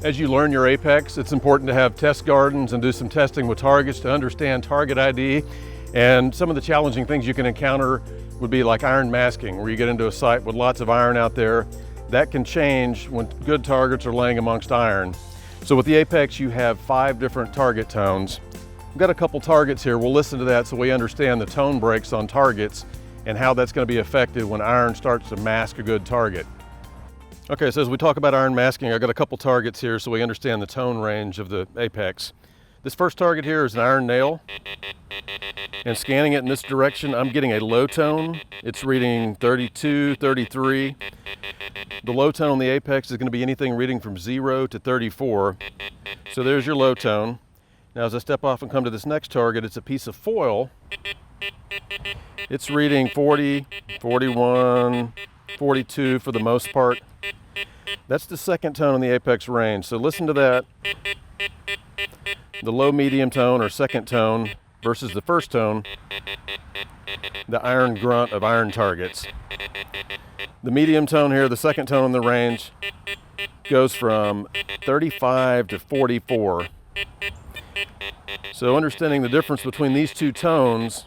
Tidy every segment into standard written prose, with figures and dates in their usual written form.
As you learn your Apex, it's important to have test gardens and do some testing with targets to understand target ID. And some of the challenging things you can encounter would be like iron masking, where you get into a site with lots of iron out there. That can change when good targets are laying amongst iron. So with the Apex, you have 5 different target tones. We've got a couple targets here. We'll listen to that so we understand the tone breaks on targets and how that's going to be affected when iron starts to mask a good target. Okay, so as we talk about iron masking, I've got a couple targets here so we understand the tone range of the Apex. This first target here is an iron nail. And scanning it in this direction, I'm getting a low tone. It's reading 32, 33. The low tone on the Apex is going to be anything reading from 0 to 34. So there's your low tone. Now as I step off and come to this next target, it's a piece of foil. It's reading 40, 41, 42 for the most part. That's the second tone in the Apex range. So listen to that. The low medium tone or second tone versus the first tone, the iron grunt of iron targets. The medium tone here, the second tone in the range, goes from 35 to 44. So understanding the difference between these two tones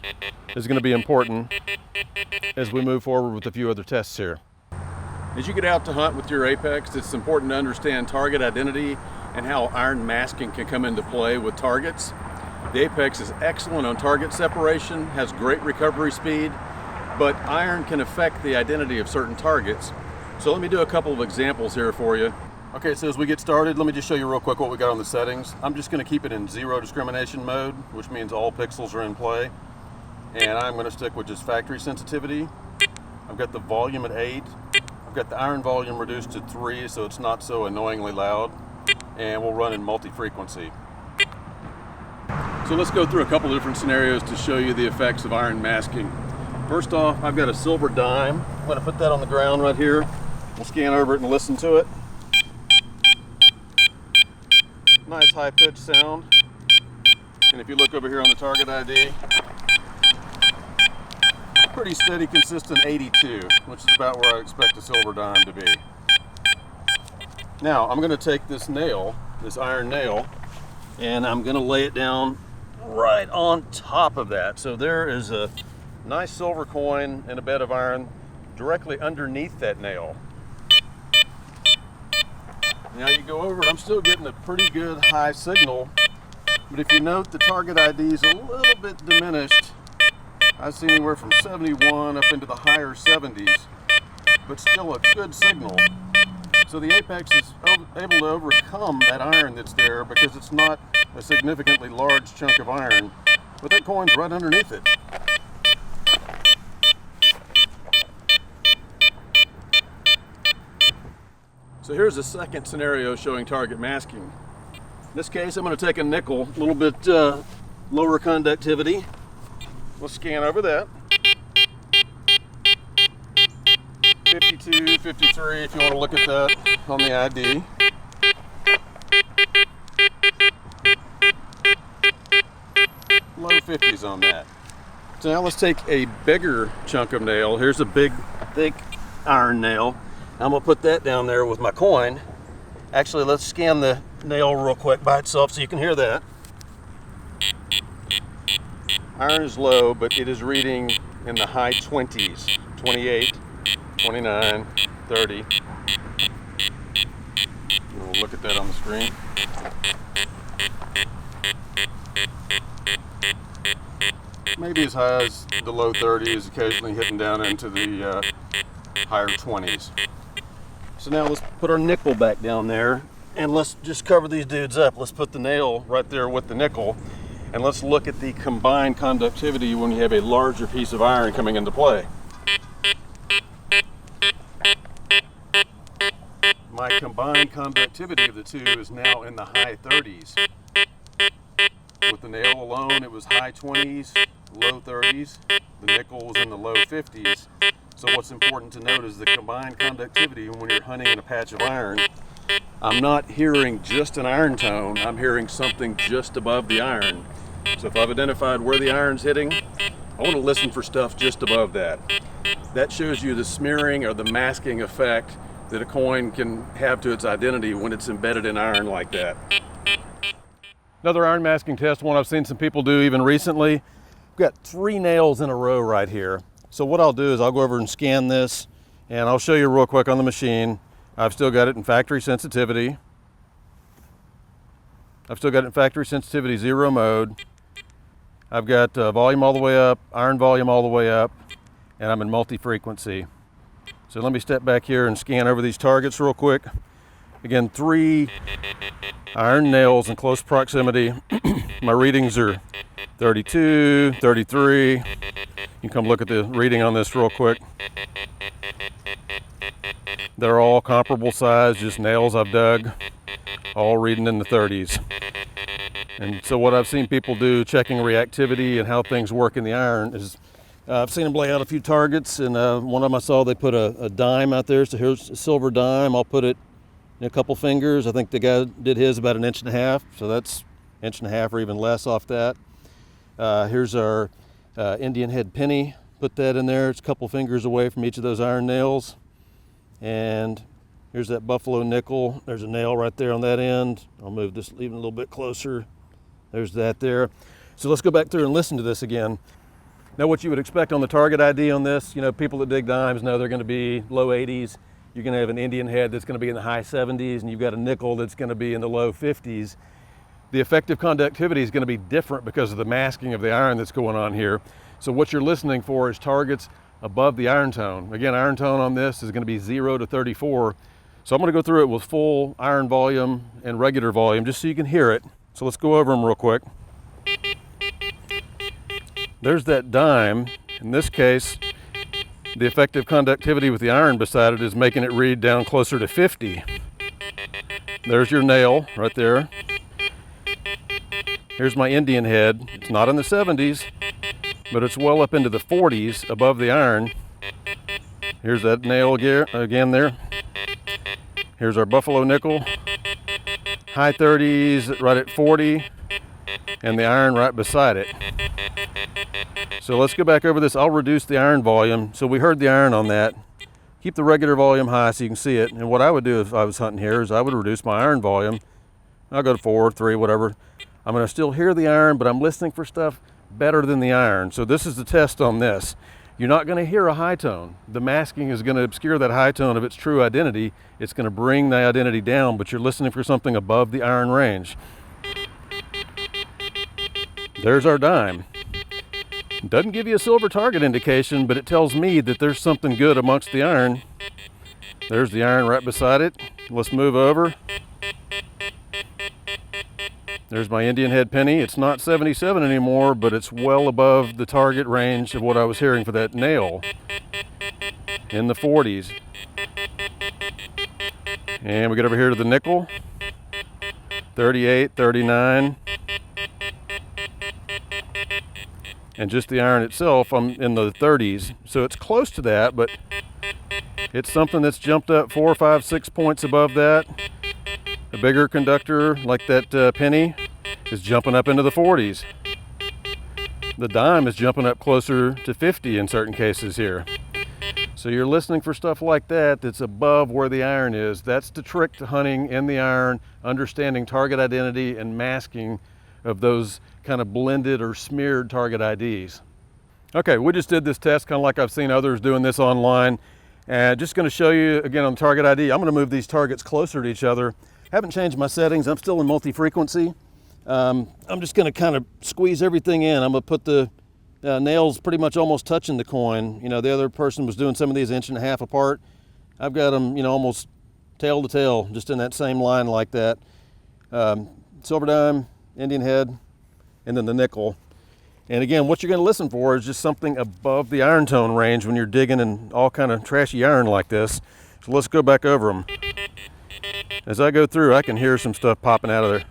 is going to be important as we move forward with a few other tests here. As you get out to hunt with your Apex, it's important to understand target identity and how iron masking can come into play with targets. The Apex is excellent on target separation, has great recovery speed, but iron can affect the identity of certain targets. So let me do a couple of examples here for you. Okay, so as we get started, let me just show you real quick what we got on the settings. I'm just going to keep it in zero discrimination mode, which means all pixels are in play. And I'm going to stick with just factory sensitivity. I've got the volume at 8. I've got the iron volume reduced to 3, so it's not so annoyingly loud. And we'll run in multi-frequency. So let's go through a couple of different scenarios to show you the effects of iron masking. First off, I've got a silver dime. I'm going to put that on the ground right here. We'll scan over it and listen to it. Nice high-pitched sound. And if you look over here on the target ID, pretty steady, consistent 82, which is about where I expect a silver dime to be. Now, I'm going to take this nail, this iron nail, and I'm going to lay it down right on top of that. So there is a nice silver coin and a bed of iron directly underneath that nail. Now you go over it, I'm still getting a pretty good high signal, but if you note the target ID is a little bit diminished. I see anywhere from 71 up into the higher 70s, but still a good signal. So the Apex is able to overcome that iron that's there because it's not a significantly large chunk of iron, but that coin's right underneath it. So here's a second scenario showing target masking. In this case, I'm going to take a nickel, a little bit lower conductivity. We'll scan over that. 52, 53, if you want to look at that on the ID. Low 50s on that. So now let's take a bigger chunk of nail. Here's a big, thick iron nail. I'm going to put that down there with my coin. Actually, let's scan the nail real quick by itself so you can hear that. Iron is low, but it is reading in the high 20s, 28, 29, 30. We'll look at that on the screen. Maybe as high as the low 30s, occasionally hitting down into the higher 20s. So now let's put our nickel back down there and let's just cover these dudes up. Let's put the nail right there with the nickel. And let's look at the combined conductivity when you have a larger piece of iron coming into play. My combined conductivity of the two is now in the high 30s. With the nail alone, it was high 20s, low 30s. The nickel was in the low 50s. So what's important to note is the combined conductivity when you're hunting in a patch of iron. I'm not hearing just an iron tone, I'm hearing something just above the iron. So if I've identified where the iron's hitting, I want to listen for stuff just above that. That shows you the smearing or the masking effect that a coin can have to its identity when it's embedded in iron like that. Another iron masking test, one I've seen some people do even recently. We've got 3 nails in a row right here. So what I'll do is I'll go over and scan this, and I'll show you real quick on the machine. I've still got it in factory sensitivity. I've still got it in factory sensitivity 0 mode. I've got volume all the way up, iron volume all the way up, and I'm in multi-frequency. So let me step back here and scan over these targets real quick. Again, 3 iron nails in close proximity. My readings are 32, 33. You can come look at the reading on this real quick. They're all comparable size, just nails I've dug, all reading in the 30s. And so what I've seen people do, checking reactivity and how things work in the iron, is I've seen them lay out a few targets, and one of them I saw they put a dime out there. So here's a silver dime. I'll put it in a couple fingers. I think the guy did his about 1.5 inches, so that's 1.5 inches or even less off that. Here's our Indian head penny. Put that in there. It's a couple fingers away from each of those iron nails. And here's that buffalo nickel. There's a nail right there on that end. I'll move this even a little bit closer. There's that there. So let's go back through and listen to this again. Now what you would expect on the target ID on this, you know, people that dig dimes know they're going to be low 80s. You're going to have an Indian head that's going to be in the high 70s, and you've got a nickel that's going to be in the low 50s. The effective conductivity is going to be different because of the masking of the iron that's going on here. So what you're listening for is targets above the iron tone. Again, iron tone on this is going to be 0 to 34. So I'm going to go through it with full iron volume and regular volume just so you can hear it. So let's go over them real quick. There's that dime. In this case, the effective conductivity with the iron beside it is making it read down closer to 50. There's your nail right there. Here's my Indian head. It's not in the 70s, but it's well up into the 40s above the iron. Here's that nail again there. Here's our buffalo nickel. High 30s, right at 40, and the iron right beside it. So let's go back over this. I'll reduce the iron volume. So we heard the iron on that. Keep the regular volume high so you can see it. And what I would do if I was hunting here is I would reduce my iron volume. I'll go to 4, 3, whatever. I'm going to still hear the iron, but I'm listening for stuff better than the iron. So this is the test on this. You're not going to hear a high tone. The masking is going to obscure that high tone of its true identity. It's going to bring the identity down, but you're listening for something above the iron range. There's our dime. It doesn't give you a silver target indication, but it tells me that there's something good amongst the iron. There's the iron right beside it. Let's move over. There's my Indian head penny. It's not 77 anymore, but it's well above the target range of what I was hearing for that nail in the 40s. And we get over here to the nickel, 38, 39. And just the iron itself, I'm in the 30s. So it's close to that, but it's something that's jumped up 4, 5, 6 points above that. A bigger conductor like that penny is jumping up into the 40s. The dime is jumping up closer to 50 in certain cases here. So you're listening for stuff like that that's above where the iron is. That's the trick to hunting in the iron, understanding target identity and masking of those kind of blended or smeared target IDs. Okay, we just did this test kind of like I've seen others doing this online. And just going to show you again on the target ID. I'm going to move these targets closer to each other. Haven't changed my settings. I'm still in multi-frequency. I'm just going to kind of squeeze everything in. I'm going to put the nails pretty much almost touching the coin. You know, the other person was doing some of these 1.5 inches apart. I've got them, you know, almost tail to tail, just in that same line like that. Silver dime, Indian head, and then the nickel. And again, what you're going to listen for is just something above the iron tone range when you're digging in all kind of trashy iron like this. So let's go back over them. As I go through, I can hear some stuff popping out of there.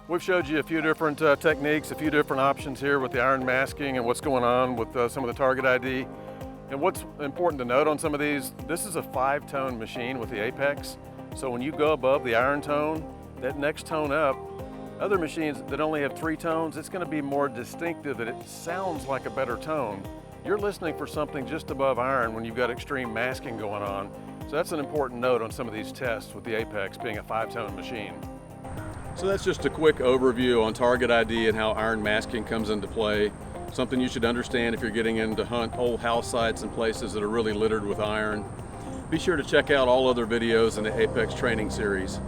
We've showed you a few different techniques, a few different options here with the iron masking and what's going on with some of the target ID. And what's important to note on some of these, this is a 5-tone machine with the Apex. So when you go above the iron tone, that next tone up Other machines that only have 3 tones, it's going to be more distinctive and it sounds like a better tone. You're listening for something just above iron when you've got extreme masking going on. So that's an important note on some of these tests with the Apex being a 5-tone machine. So that's just a quick overview on target ID and how iron masking comes into play. Something you should understand if you're getting in to hunt old house sites and places that are really littered with iron. Be sure to check out all other videos in the Apex training series.